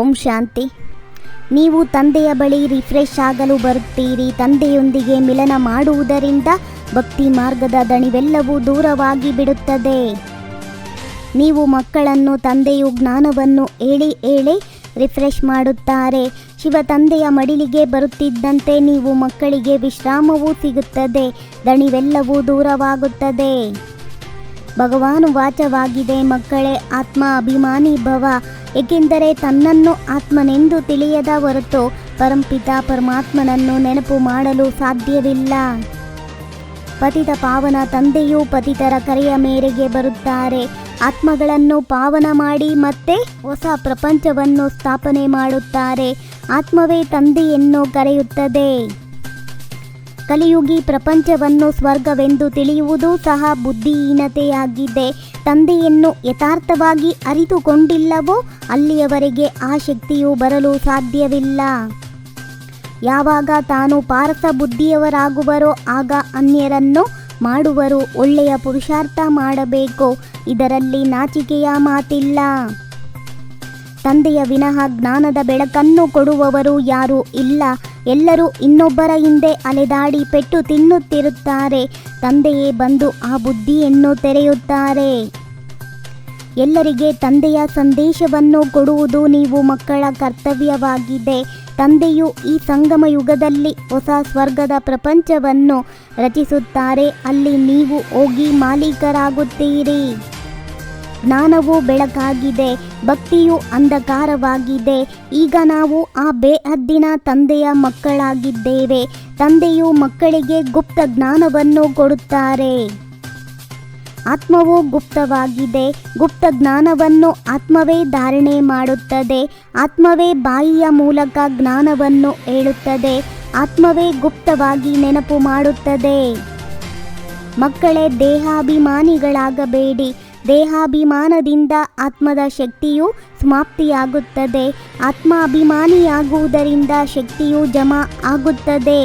ಓಂ ಶಾಂತಿ. ನೀವು ತಂದೆಯ ಬಳಿ ರಿಫ್ರೆಶ್ ಆಗಲು ಬರುತ್ತೀರಿ. ತಂದೆಯೊಂದಿಗೆ ಮಿಲನ ಮಾಡುವುದರಿಂದ ಭಕ್ತಿ ಮಾರ್ಗದ ದಣಿವೆಲ್ಲವೂ ದೂರವಾಗಿ ಬಿಡುತ್ತದೆ. ನೀವು ಮಕ್ಕಳನ್ನು ತಂದೆಯು ಜ್ಞಾನವನ್ನು ಹೇಳಿ ರಿಫ್ರೆಶ್ ಮಾಡುತ್ತಾರೆ. ಶಿವ ತಂದೆಯ ಮಡಿಲಿಗೆ ಬರುತ್ತಿದ್ದಂತೆ ನೀವು ಮಕ್ಕಳಿಗೆ ವಿಶ್ರಾಮವೂ ಸಿಗುತ್ತದೆ, ದಣಿವೆಲ್ಲವೂ ದೂರವಾಗುತ್ತದೆ. ಭಗವಾನು ವಾಚವಾಗಿದೆ, ಮಕ್ಕಳೇ ಆತ್ಮ ಅಭಿಮಾನಿ ಭವ, ಏಕೆಂದರೆ ತನ್ನನ್ನು ಆತ್ಮನೆಂದು ತಿಳಿಯದ ಹೊರತು ಪರಂಪಿತ ಪರಮಾತ್ಮನನ್ನು ನೆನಪು ಮಾಡಲು ಸಾಧ್ಯವಿಲ್ಲ. ಪತಿತ ಪಾವನ ತಂದೆಯು ಪತಿತರ ಕರೆಯ ಮೇರೆಗೆ ಬರುತ್ತಾರೆ. ಆತ್ಮಗಳನ್ನು ಪಾವನ ಮಾಡಿ ಮತ್ತೆ ಹೊಸ ಪ್ರಪಂಚವನ್ನು ಸ್ಥಾಪನೆ ಮಾಡುತ್ತಾರೆ. ಆತ್ಮವೇ ತಂದೆಯನ್ನು ಕರೆಯುತ್ತದೆ. ಕಲಿಯುಗಿ ಪ್ರಪಂಚವನ್ನು ಸ್ವರ್ಗವೆಂದು ತಿಳಿಯುವುದು ಸಹ ಬುದ್ಧಿಹೀನತೆಯಾಗಿದೆ. ತಂದೆಯನ್ನು ಯಥಾರ್ಥವಾಗಿ ಅರಿತುಕೊಂಡಿಲ್ಲವೋ ಅಲ್ಲಿಯವರೆಗೆ ಆ ಶಕ್ತಿಯು ಬರಲು ಸಾಧ್ಯವಿಲ್ಲ. ಯಾವಾಗ ತಾನು ಪಾರಸ ಬುದ್ಧಿಯವರಾಗುವರೋ ಆಗ ಅನ್ಯರನ್ನು ಮಾಡುವರು. ಒಳ್ಳೆಯ ಪುರುಷಾರ್ಥ ಮಾಡಬೇಕು, ಇದರಲ್ಲಿ ನಾಚಿಕೆಯ ಮಾತಿಲ್ಲ. ತಂದೆಯ ವಿನಃ ಜ್ಞಾನದ ಬೆಳಕನ್ನು ಕೊಡುವವರು ಯಾರೂ ಇಲ್ಲ. ಎಲ್ಲರೂ ಇನ್ನೊಬ್ಬರ ಹಿಂದೆ ಅಲೆದಾಡಿ ಪೆಟ್ಟು ತಿನ್ನುತ್ತಿರುತ್ತಾರೆ. ತಂದೆಯೇ ಬಂದು ಆ ಬುದ್ಧಿಯನ್ನು ತೆರೆಯುತ್ತಾರೆ. ಎಲ್ಲರಿಗೆ ತಂದೆಯ ಸಂದೇಶವನ್ನು ಕೊಡುವುದು ನೀವು ಮಕ್ಕಳ ಕರ್ತವ್ಯವಾಗಿದೆ. ತಂದೆಯು ಈ ಸಂಗಮ ಯುಗದಲ್ಲಿ ಹೊಸ ಸ್ವರ್ಗದ ಪ್ರಪಂಚವನ್ನು ರಚಿಸುತ್ತಾರೆ. ಅಲ್ಲಿ ನೀವು ಹೋಗಿ ಮಾಲೀಕರಾಗುತ್ತೀರಿ. ಜ್ಞಾನವು ಬೆಳಕಾಗಿದೆ, ಭಕ್ತಿಯು ಅಂಧಕಾರವಾಗಿದೆ. ಈಗ ನಾವು ಆ ಬೇಹದ್ದಿನ ತಂದೆಯ ಮಕ್ಕಳಾಗಿದ್ದೇವೆ. ತಂದೆಯು ಮಕ್ಕಳಿಗೆ ಗುಪ್ತ ಜ್ಞಾನವನ್ನು ಕೊಡುತ್ತಾರೆ. ಆತ್ಮವು ಗುಪ್ತವಾಗಿದೆ. ಗುಪ್ತ ಜ್ಞಾನವನ್ನು ಆತ್ಮವೇ ಧಾರಣೆ ಮಾಡುತ್ತದೆ. ಆತ್ಮವೇ ಬಾಯಿಯ ಮೂಲಕ ಜ್ಞಾನವನ್ನು ಹೇಳುತ್ತದೆ. ಆತ್ಮವೇ ಗುಪ್ತವಾಗಿ ನೆನಪು ಮಾಡುತ್ತದೆ. ಮಕ್ಕಳೇ, ದೇಹಾಭಿಮಾನಿಗಳಾಗಬೇಡಿ. ದೇಹಾಭಿಮಾನದಿಂದ ಆತ್ಮದ ಶಕ್ತಿಯು ಸಮಾಪ್ತಿಯಾಗುತ್ತದೆ. ಆತ್ಮ ಅಭಿಮಾನಿಯಾಗುವುದರಿಂದ ಶಕ್ತಿಯು ಜಮಾ ಆಗುತ್ತದೆ.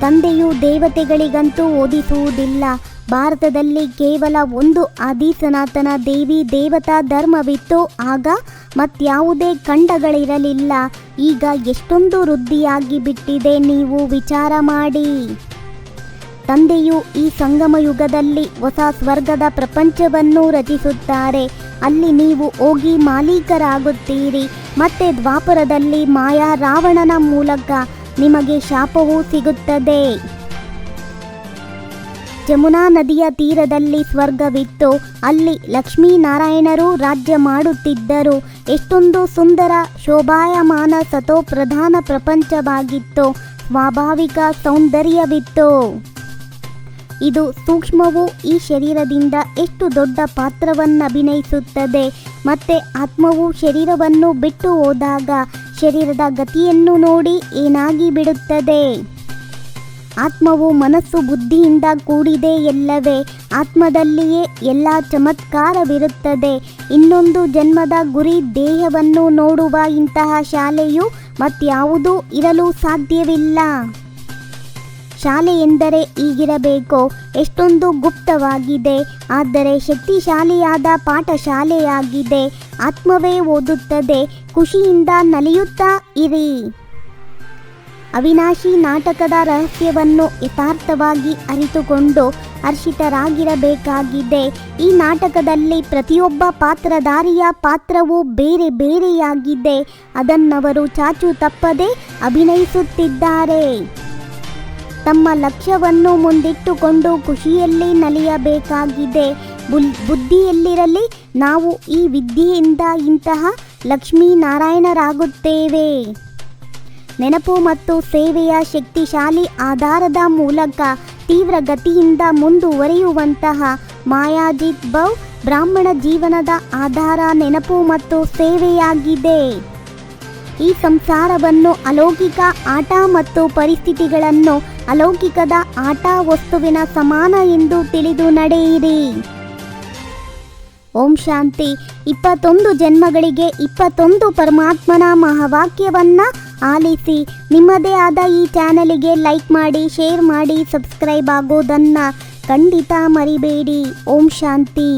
ತಂದೆಯು ದೇವತೆಗಳಿಗಂತೂ ಓದಿಸುವುದಿಲ್ಲ. ಭಾರತದಲ್ಲಿ ಕೇವಲ ಒಂದು ಆದಿ ಸನಾತನ ದೇವಿ ದೇವತಾ ಧರ್ಮವಿತ್ತು. ಆಗ ಮತ್ಯಾವುದೇ ಖಂಡಗಳಿರಲಿಲ್ಲ. ಈಗ ಎಷ್ಟೊಂದು ವೃದ್ಧಿಯಾಗಿ ಬಿಟ್ಟಿದೆ, ನೀವು ವಿಚಾರ ಮಾಡಿ. ತಂದೆಯು ಈ ಸಂಗಮ ಯುಗದಲ್ಲಿ ಹೊಸ ಸ್ವರ್ಗದ ಪ್ರಪಂಚವನ್ನು ರಚಿಸುತ್ತಾರೆ. ಅಲ್ಲಿ ನೀವು ಹೋಗಿ ಮಾಲೀಕರಾಗುತ್ತೀರಿ. ಮತ್ತೆ ದ್ವಾಪರದಲ್ಲಿ ಮಾಯಾ ರಾವಣನ ಮೂಲಕ ನಿಮಗೆ ಶಾಪವೂ ಸಿಗುತ್ತದೆ. ಜಮುನಾ ನದಿಯ ತೀರದಲ್ಲಿ ಸ್ವರ್ಗವಿತ್ತು. ಅಲ್ಲಿ ಲಕ್ಷ್ಮೀನಾರಾಯಣರು ರಾಜ್ಯ ಮಾಡುತ್ತಿದ್ದರು. ಎಷ್ಟೊಂದು ಸುಂದರ ಶೋಭಾಯಮಾನ ಸತೋಪ್ರಧಾನ ಪ್ರಪಂಚವಾಗಿತ್ತು. ಸ್ವಾಭಾವಿಕ ಸೌಂದರ್ಯವಿತ್ತು. ಇದು ಸೂಕ್ಷ್ಮವು ಈ ಶರೀರದಿಂದ ಎಷ್ಟು ದೊಡ್ಡ ಪಾತ್ರವನ್ನಭಿನಯಿಸುತ್ತದೆ. ಮತ್ತೆ ಆತ್ಮವು ಶರೀರವನ್ನು ಬಿಟ್ಟು ಹೋದಾಗ ಶರೀರದ ಗತಿಯನ್ನು ನೋಡಿ ಏನಾಗಿ ಬಿಡುತ್ತದೆ. ಆತ್ಮವು ಮನಸ್ಸು ಬುದ್ಧಿಯಿಂದ ಕೂಡಿದೆ ಎಲ್ಲವೇ. ಆತ್ಮದಲ್ಲಿಯೇ ಎಲ್ಲ ಚಮತ್ಕಾರವಿರುತ್ತದೆ. ಇನ್ನೊಂದು ಜನ್ಮದ ಗುರಿ ದೇಹವನ್ನು ನೋಡುವ ಇಂತಹ ಶಾಲೆಯು ಮತ್ಯಾವುದೂ ಇರಲು ಸಾಧ್ಯವಿಲ್ಲ. ಶಾಲೆ ಎಂದರೆ ಹೀಗಿರಬೇಕು. ಎಷ್ಟೊಂದು ಗುಪ್ತವಾಗಿದೆ, ಆದರೆ ಶಕ್ತಿಶಾಲಿಯಾದ ಪಾಠಶಾಲೆಯಾಗಿದೆ. ಆತ್ಮವೇ ಓದುತ್ತದೆ. ಖುಷಿಯಿಂದ ನಲಿಯುತ್ತಾ ಇರಿ. ಅವಿನಾಶಿ ನಾಟಕದ ರಹಸ್ಯವನ್ನು ಯಥಾರ್ಥವಾಗಿ ಅರಿತುಕೊಂಡು ಹರ್ಷಿತರಾಗಿರಬೇಕಾಗಿದೆ. ಈ ನಾಟಕದಲ್ಲಿ ಪ್ರತಿಯೊಬ್ಬ ಪಾತ್ರಧಾರಿಯ ಪಾತ್ರವು ಬೇರೆ ಬೇರೆಯಾಗಿದೆ. ಅದನ್ನವರು ಚಾಚು ತಪ್ಪದೆ ಅಭಿನಯಿಸುತ್ತಿದ್ದಾರೆ. ತಮ್ಮ ಲಕ್ಷ್ಯವನ್ನು ಮುಂದಿಟ್ಟುಕೊಂಡು ಖುಷಿಯಲ್ಲಿ ನಲಿಯಬೇಕಾಗಿದೆ. ಬುದ್ಧಿಯಲ್ಲಿರಲಿ, ನಾವು ಈ ವಿದ್ಯೆಯಿಂದ ಇಂತಹ ಲಕ್ಷ್ಮೀನಾರಾಯಣರಾಗುತ್ತೇವೆ. ನೆನಪು ಮತ್ತು ಸೇವೆಯ ಶಕ್ತಿಶಾಲಿ ಆಧಾರದ ಮೂಲಕ ತೀವ್ರ ಗತಿಯಿಂದ ಮುಂದುವರಿಯುವಂತಹ ಮಾಯಾಜಿತ್ ಭವ್ ಬ್ರಾಹ್ಮಣ ಜೀವನದ ಆಧಾರ ನೆನಪು ಮತ್ತು ಸೇವೆಯಾಗಿದೆ. ಈ ಸಂಸಾರವನ್ನು ಅಲೌಕಿಕ ಆಟ ಮತ್ತು ಪರಿಸ್ಥಿತಿಗಳನ್ನು ಅಲೌಕಿಕದ ಆಟ ವಸ್ತುವಿನ ಸಮಾನ ಎಂದು ತಿಳಿದು ನಡೆಯಿರಿ. ಓಂ ಶಾಂತಿ. 21 ಜನ್ಮಗಳಿಗೆ 21 ಪರಮಾತ್ಮನ ಮಹಾವಾಕ್ಯವನ್ನ ಆಲಿಸಿ. ನಿಮ್ಮದೇ ಆದ ಈ ಚಾನಲಿಗೆ ಲೈಕ್ ಮಾಡಿ, ಶೇರ್ ಮಾಡಿ, ಸಬ್ಸ್ಕ್ರೈಬ್ ಆಗೋದನ್ನು ಖಂಡಿತ ಮರಿಬೇಡಿ. ಓಂ ಶಾಂತಿ.